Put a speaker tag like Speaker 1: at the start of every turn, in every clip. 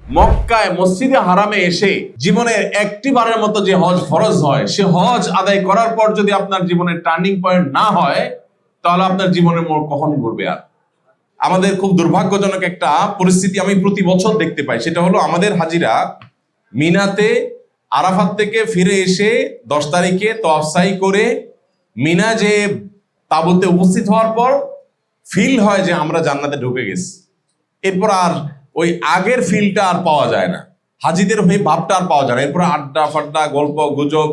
Speaker 1: মক্কায় মসজিদে হারামে এসে জীবনের একটি বারের মতো যে হজ ফরজ হয়, সে হজ আদায় করার পর যদি আপনার জীবনের টার্নিং পয়েন্ট না হয়, তাহলে আপনার জীবনের মোড় কখন ঘুরবে? আর আমাদের খুব দুর্ভাগ্যজনক একটা পরিস্থিতি আমি প্রতি বছর দেখতে পাই, সেটা হলো আমাদের হাজিরা মিনাতে আরাফাত থেকে ফিরে এসে 10 তারিখে তওয়াফ সাই করে মিনা যে তাঁবুতে উপস্থিত হওয়ার পর ফিল হয় যে আমরা জান্নাতে ঢুকে গেছি। এরপর আর ওই আগের ফিলটা আর পাওয়া যায় না, হাজিদের হয়ে ভাবটা আর পাওয়া যায় না। এরপর আড্ডা ফাড্ডা, গল্প গুজব,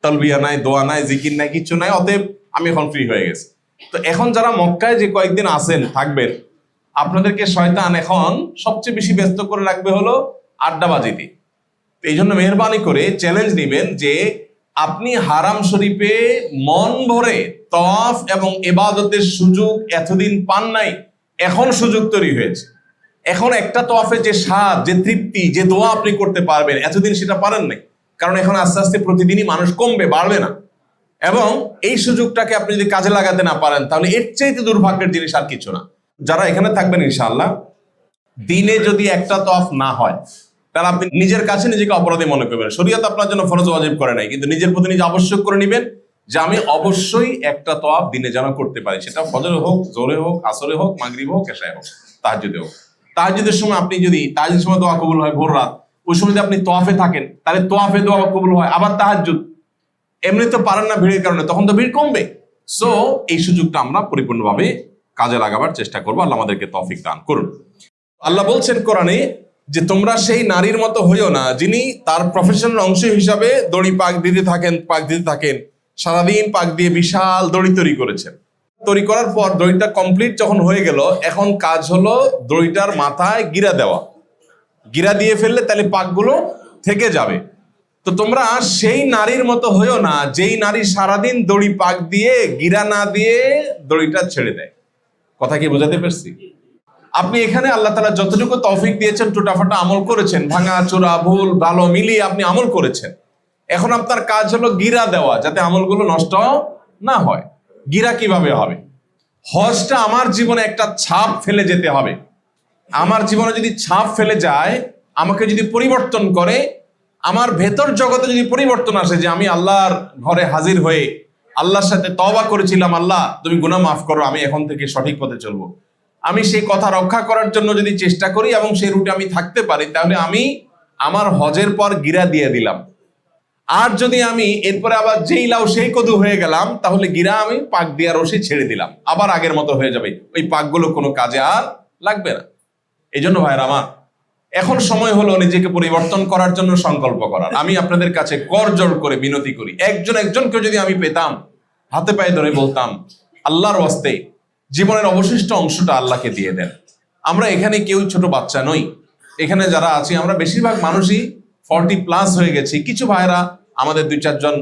Speaker 1: তালবিয়া নাই, দোয়া নাই, জিকির নাই, কিচ্ছু নাই। অতএব আমি এখন ফ্রি হয়ে গেছি। তো এখন যারা মক্কায় যে কয়েকদিন আসেন থাকবেন, আপনাদেরকে শয়তান এখন সবচেয়ে বেশি ব্যস্ত করে রাখবে হলো আড্ডাবাজিতে। এই জন্য মেহরবানি করে চ্যালেঞ্জ নেবেন যে আপনি হারাম শরীফে মন ভরে তওয়াফ এবং ইবাদতের সুযোগ এতদিন পান নাই, এখন সুযোগ তৈরি হয়েছে। এখন একটা তওয়াফে যে স্বাদ, যে তৃপ্তি, যে দোয়া আপনি করতে পারবেন, এতদিন সেটা পারেন নাই। কারণ এখন আস্তে আস্তে প্রতিদিনই মানুষ কমবে, বাড়বে না। এবং এই সুযোগটাকে আপনি যদি কাজে লাগাতে না পারেন, তাহলে এর চাইতে দুর্ভাগ্যের জিনিস আর কিছু না। যারা এখানে থাকবেন ইনশাআল্লাহ, দিনে যদি একটা তওয়াফ না হয়, তাহলে আপনি নিজের কাছে নিজেকে অপরাধী মনে করবেন। শরীয়ত আপনার জন্য ফরজ ওয়াজিব করে নাই, কিন্তু নিজের প্রতি নিজে আবশ্যক করে নেবেন যে আমি অবশ্যই একটা তওয়াফ দিনে যেন করতে পারি। সেটা ফজরে হোক, জোহরে হোক, আসরে হোক, মাগরিব হোক, এশায় হোক, তাহাজ্জুদে হোক। তাহাজ্জুদের সময় আপনি যদি তাহাজ্জুদের সময় দোয়া কবুল হয় ভোর রাত, ওই সময় যদি আপনি তওয়াফে থাকেন, তাহলে তওয়াফে দোয়া কবুল হয়। আবার তাহাজ্জুদ এমনি তো পারেন না ভিড়ের কারণে, তখন তো ভিড় কমবে। সো এই সুযোগটা আমরা পরিপূর্ণভাবে কাজে লাগাবার চেষ্টা করবো। আল্লাহ আমাদেরকে তৌফিক দান করুন। আল্লাহ বলছেন কোরআনে যে তোমরা সেই নারীর মতো হইও না যিনি তার প্রফেশনাল অংশ হিসাবে দড়ি পাক দিতে থাকেন সারাদিন পাক দিয়ে বিশাল দড়ি তৈরি করেছেন। তৈরি করার পর দড়িটা কমপ্লিট যখন হয়ে গেল, এখন কাজ হলো দড়িটার মাথায় গিরা দেওয়া। গিরা দিয়ে ফেললে তাহলে পাকগুলো থেকে যাবে। তো তোমরা সেই নারীর মতো হইও না যেই নারী সারাদিন দড়ি পাক দিয়ে গিরা না দিয়ে দড়িটা ছেড়ে দেয়। কথা কি বোঝাতে পারছি? আপনি এখানে আল্লাহ তাআলা যতটুকু তৌফিক দিয়েছেন, টুটাফাটা আমল করেছেন, ভাঙা চোরা ভুল ভালো মিলিয়ে আপনি আমল করেছেন। এখন আপনার কাজ হলো গিরা দেওয়া, যাতে আমলগুলো নষ্ট না হয়। গিরা কিভাবে হবে? হজটা আমার জীবনে একটা ছাপ ফেলে যেতে হবে। আমার জীবনে যদি ছাপ ফেলে যায়, আমাকে যদি পরিবর্তন করে, আমার ভেতর জগতে যদি পরিবর্তন আসে যে আমি আল্লাহর ঘরে হাজির হয়ে আল্লাহর সাথে তওবা করেছিলাম, আল্লাহ তুমি গুনাহ মাফ করো, আমি এখন থেকে সঠিক পথে চলবো, আমি সেই কথা রক্ষা করার জন্য যদি চেষ্টা করি এবং সেই রুটে আমি থাকতে পারি, তাহলে আমি আমার হজের পর গিরা দিয়ে দিলাম। আর যদি আমি এরপরে আবার যেই লাউ সেই কদু হয়ে গেলাম, তাহলে গিরা আমি পাক দিয়া রশি ছেড়ে দিলাম, আবার আগের মতো হয়ে যাবে। ওই পাকগুলো কোনো কাজে আর লাগবে না। এই জন্য ভাইয়ের আমার, এখন সময় হলো নিজেকে পরিবর্তন করার জন্য সংকল্প করার। আমি আপনাদের কাছে করজোড় করে বিনতি করি, একজনকে যদি আমি পেতাম, হাতে পায়ে ধরে বলতাম আল্লাহর ওয়াস্তে জীবনের অবশিষ্ট অংশটা আল্লাহকে দিয়ে দেন। আমরা এখানে কেউ ছোট বাচ্চা নই। এখানে যারা আছি আমরা বেশিরভাগ মানুষই 40+ হয়ে গেছি। কিছু ভাইরা আমাদের 2-4 জন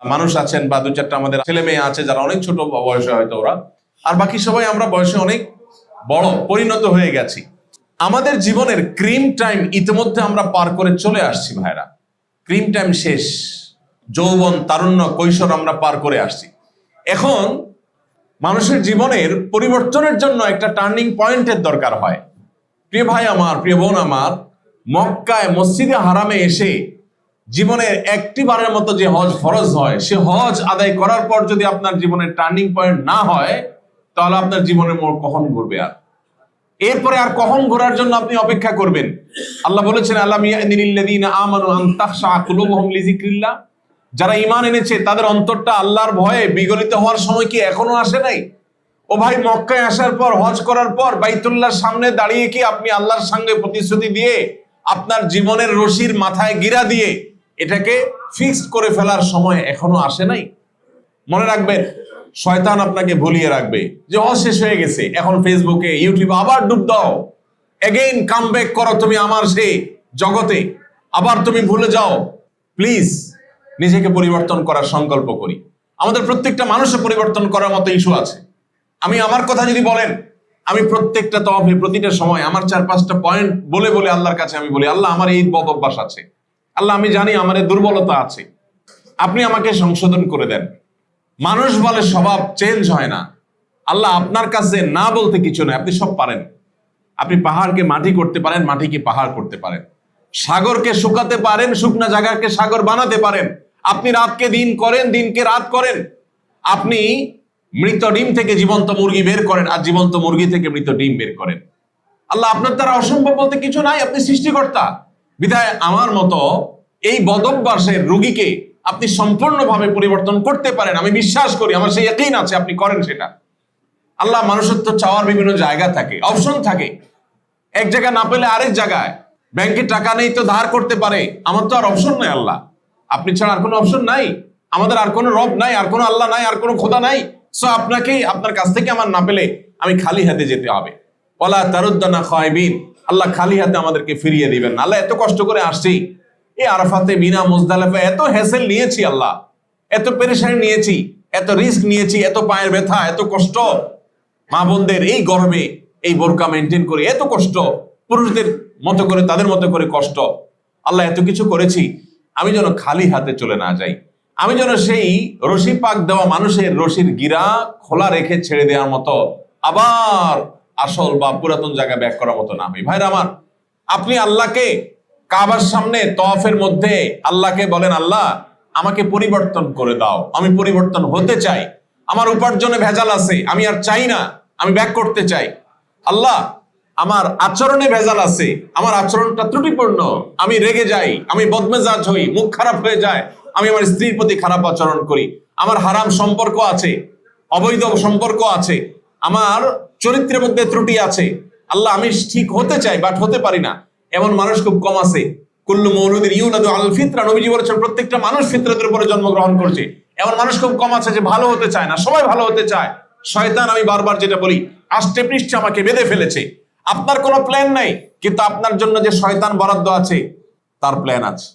Speaker 1: মানুষ আছেন, বা 2-4টা আমাদের ছেলে মেয়ে আছে যারা অনেক ছোট বয়সে, হয়তো ওরা, আর বাকি সবাই আমরা বয়সে অনেক বড় পরিণত হয়ে গেছি। আমাদের জীবনের ক্রিম টাইম ইতিমধ্যে আমরা পার করে চলে আসছি ভাইরা। ক্রিম টাইম শেষ, যৌবন, তারুণ্য, কৈশোর আমরা পার করে আসছি। এখন মানুষের জীবনের পরিবর্তনের জন্য একটা টার্নিং পয়েন্টের দরকার হয়। প্রিয় ভাই আমার, প্রিয় বোন আমার, মক্কায় মসজিদে হারামে এসে জীবনের একটি বারের মতো যে হজ ফরজ হয়, সে হজ আদায় করার পর যদি আপনার জীবনের টার্নিং পয়েন্ট না হয়, তাহলে আপনার জীবনের মোড় কখন ঘুরবে? আর এরপরে আর কখন ঘোরার জন্য আপনি অপেক্ষা করবেন? আল্লাহ বলেছেন আল্লাম ইয়ানিল্লাযীনা আমানু আন তাখশা কুলুবুহুম লিযিকরিল্লাহ, যারা ঈমান এনেছে তাদের অন্তরটা আল্লাহর ভয়ে বিগলিত হওয়ার সময় কি এখনো আসে নাই? ও ভাই, মক্কায় আসার পর, হজ করার পর বাইতুল্লাহর সামনে দাঁড়িয়ে কি আপনি আল্লাহর সঙ্গে প্রতিশ্রুতি দিয়ে আপনার জীবনের রশির মাথায় গিরা দিয়ে এটাকে ফিক্সড করে ফেলার সময় এখনো আসে নাই? মনে রাখবেন, শয়তান আপনাকে ভুলিয়ে রাখবে যে হজ শেষ হয়ে গেছে, এখন ফেসবুকে, ইউটিউবে আবার ডুব দাও, এগেইন কাম ব্যাক করো তুমি আমার সেই জগতে, আবার তুমি ভুলে যাও। প্লিজ নিজেকে পরিবর্তন করার সংকল্প করি। আমাদের প্রত্যেকটা মানুষের পরিবর্তন করার মতো ইস্যু আছে। আমি আমার কথা যদি বলেন, আমি প্রত্যেকটা তওয়াফে, প্রতিটা সময় আমার 4-5টা পয়েন্ট বলে বলে আল্লাহর কাছে আমি বলি, আল্লাহ আমার এই বদ অভ্যাস আছে, আল্লাহ আমি জানি আমার এই দুর্বলতা আছে, আপনি আমাকে সংশোধন করে দেন। মানুষ বলে স্বভাব চেঞ্জ হয় না, আল্লাহ আপনার কাছে না বলতে কিছু নয়, আপনি সব পারেন। আপনি পাহাড়কে মাটি করতে পারেন, মাটিকে পাহাড় করতে পারেন, সাগরকে শুকাতে পারেন, শুকনা জায়গাকে সাগর বানাতে পারেন। আপনি রাতকে দিন করেন, দিনকে রাত করেন। আপনি মৃত ডিম থেকে জীবন্ত মুরগি বের করেন, আর জীবন্ত মুরগি থেকে মৃত ডিম বের করেন। আল্লাহ আপনার দ্বারা অসম্ভব বলতে কিছু নাই, আপনি সৃষ্টিকর্তা। বিধায় আমার মতো এই বদভ্যাসের রোগীকে আপনি সম্পূর্ণভাবে পরিবর্তন করতে পারেন। আমি বিশ্বাস করি, আমার সেই ইয়াকিন আছে আপনি করেন সেটা। আল্লাহ, মানুষের তো চাওয়ার বিভিন্ন জায়গা থাকে, অপশন থাকে। এক জায়গা না পেলে আরেক জায়গায়, ব্যাংকে টাকা নেই তো ধার করতে পারে। আমার তো আর অপশন নাই আল্লাহ, আপনি ছাড়া আর কোনো অপশন নাই। আমাদের আর কোনো রব নাই, আর কোনো আল্লাহ নাই, আর কোনো খোদা নাই। সো আপনাকে, আপনার কাছ থেকে আমার না পেলে আমি খালি হাতে যেতে হবে। ওয়ালা তারুদ্দানা খায়বিন, আল্লাহ খালি হাতে আমাদেরকে ফিরিয়ে দিবেন না। আল্লাহ, এত কষ্ট করে আসছি, এই আরাফাতে, মিনা, মুজদালিফা, এত হ্যাসেল নিয়েছি আল্লাহ, এত পেরেশানি নিয়েছি, এত রিস্ক নিয়েছি, এত পায়ের ব্যথা, এত কষ্ট, মা বোনদের এই গরমে এই বোরকা মেনটেন করে এত কষ্ট, পুরুষদের মতো করে তাদের মতো করে কষ্ট। আল্লাহ, এত কিছু করেছি, আমি যেন খালি হাতে চলে না যাই। আমি যেন সেই রশি পাক দেওয়া মানুষের রশির গিরা খোলা রেখে ছেড়ে দেওয়ার মতো আবার আসল বা পুরাতন জায়গায় ব্যাক করার মতো না হই। ভাইরা আমার, আপনি আল্লাহকে কাবার সামনে তওয়াফের মধ্যে আল্লাহকে বলেন, আল্লাহ আমাকে পরিবর্তন করে দাও, আমি পরিবর্তন হতে চাই, আমার উপার্জনে ভেজাল আছে, আমি আর চাই না, আমি ব্যাক করতে চাই। আল্লাহ, আমার আচরণে ভেজাল আছে, আমার আচরণটা ত্রুটিপূর্ণ, আমি রেগে যাই, আমি বদমেজাজ হই, মুখ খারাপ হয়ে যায়, আমি আমার স্ত্রীর প্রতি খারাপ আচরণ করি, আমার হারাম সম্পর্ক আছে, অবৈধ সম্পর্ক আছে, আমার চরিত্রের মধ্যে ত্রুটি আছে। আল্লাহ, আমি ঠিক হতে চাই বাট হতে পারি না। এমন মানুষ খুব কম আছে। কুল্লু মৌলুদিন ইউলাদু আলাল ফিতরা, নবীজি বলেছেন প্রত্যেকটা মানুষ ফিতরাতের উপরে জন্মগ্রহণ করছে। এমন মানুষ খুব কম আছে যে ভালো হতে চায় না, সবাই ভালো হতে চায়। শয়তান, আমি বারবার যেটা বলি, আষ্টে পৃষ্ঠে আমাকে বেঁধে ফেলেছে। আপনার কোনো প্ল্যান নাই, কিন্তু আপনার জন্য যে শয়তান বরাদ্দ আছে তার প্ল্যান আছে।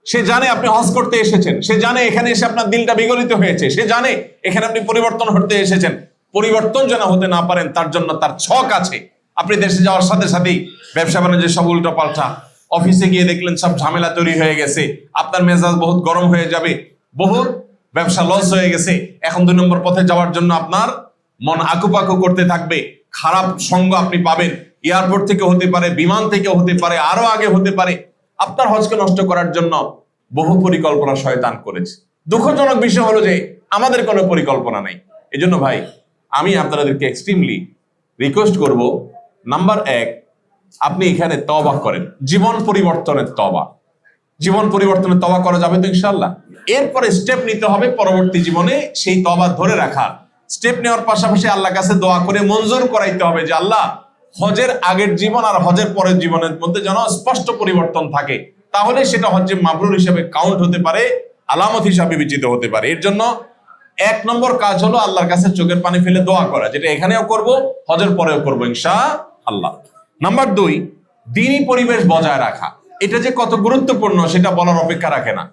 Speaker 1: সে জানে আপনি হজ করতে এসেছেন, সে জানে এখানে এসে আপনার দিলটা বিগলিত হয়েছে, সে জানে এখানে আপনি পরিবর্তন হতে এসেছেন। পরিবর্তন যেন হতে না পারেন তার জন্য তার ছক আছে। আপনি দেশে যাওয়ার সাথে সাথেই ব্যবসা বাণিজ্য সব উল্টো পাল্টা, অফিসে গিয়ে দেখলেন সব ঝামেলা তৈরি হয়ে গেছে, আপনার মেজাজ বহুত গরম হয়ে যাবে, বহুত ব্যবসা লস হয়ে গেছে। এখন 2 নম্বর পথে যাওয়ার জন্য আপনার মন আকুপাকু করতে থাকবে, খারাপ সঙ্গ আপনি পাবেন। এয়ারপোর্ট থেকে হতে পারে, বিমান থেকে হতে পারে, আরো আগে হতে পারে। আপনার হজকে নষ্ট করার জন্য বহু পরিকল্পনা শয়তান করেছে। দুঃখজনক বিষয় হলো যে আমাদের কোনো পরিকল্পনা নেই। এই জন্য ভাই, আমি আপনাদেরকে এক্সট্রিমলি রিকোয়েস্ট করব, নাম্বার 1, আপনি এখানে তওবা করেন, জীবন পরিবর্তনের তওবা। জীবন পরিবর্তনের তওবা করা যাবে তো ইনশাআল্লাহ? এরপরে স্টেপ নিতে হবে পরবর্তী জীবনে সেই তওবা ধরে রাখার। স্টেপ নেওয়ার পাশাপাশি আল্লাহর কাছে দোয়া করে মঞ্জুর করাইতে হবে যে আল্লাহ, হজের আগের জীবন আর হজের পরের জীবনের মধ্যে যেন স্পষ্ট পরিবর্তন থাকে, তাহলে সেটা হজ্জে মাবরুর হিসেবে কাউন্ট হতে পারে, আলামত হিসাবে বিবেচিত হতে পারে। এর জন্য 1 নম্বর কাজ হলো আল্লাহর কাছে চোখের পানি ফেলে দোয়া করা, যেটা এখানেও করব, হজের পরেও করব ইনশাআল্লাহ। নাম্বার 2, দ্বীনি পরিবেশ বজায় রাখা। এটা যে কত গুরুত্বপূর্ণ সেটা বলার অপেক্ষা রাখে না।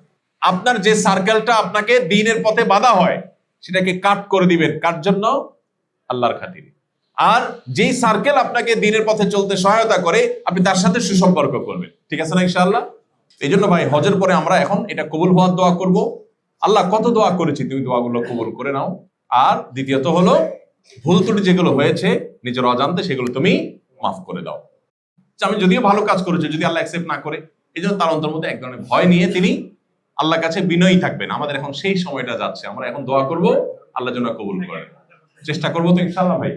Speaker 1: আপনার যে সার্কেলটা আপনাকে দ্বীনের পথে বাধা হয় সেটাকে কাট করে দিবেন, কার জন্য? আল্লাহর খাতিরে। আর যেই সার্কেল আপনাকে দ্বীনের পথে চলতে সহায়তা করে আপনি তার সাথে সুসম্পর্ক করবেন। ঠিক আছে না ইনশাআল্লাহ? এই জন্য ভাই, হজের পরে আমরা এখন এটা কবুল হওয়ার দোয়া করব। আল্লাহ, কত দোয়া করেছি, তুমি দোয়াগুলো কবুল করে নাও। আর দ্বিতীয়ত হলো, ভুল ত্রুটি যেগুলো হয়েছে নিজের অজান্তে সেগুলো তুমি মাফ করে দাও। আমি যদিও ভালো কাজ করেছি, যদি আল্লাহ অ্যাকসেপ্ট না করে, এই জন্য তার অন্তর মধ্যে এক ধরনের ভয় নিয়ে তিনি আল্লাহর কাছে বিনয়ী থাকবেন। আমাদের এখন সেই সময়টা যাচ্ছে, আমরা এখন দোয়া করব, আল্লাহ যেন কবুল করেন। চেষ্টা করবো তো ইনশাআল্লাহ ভাই।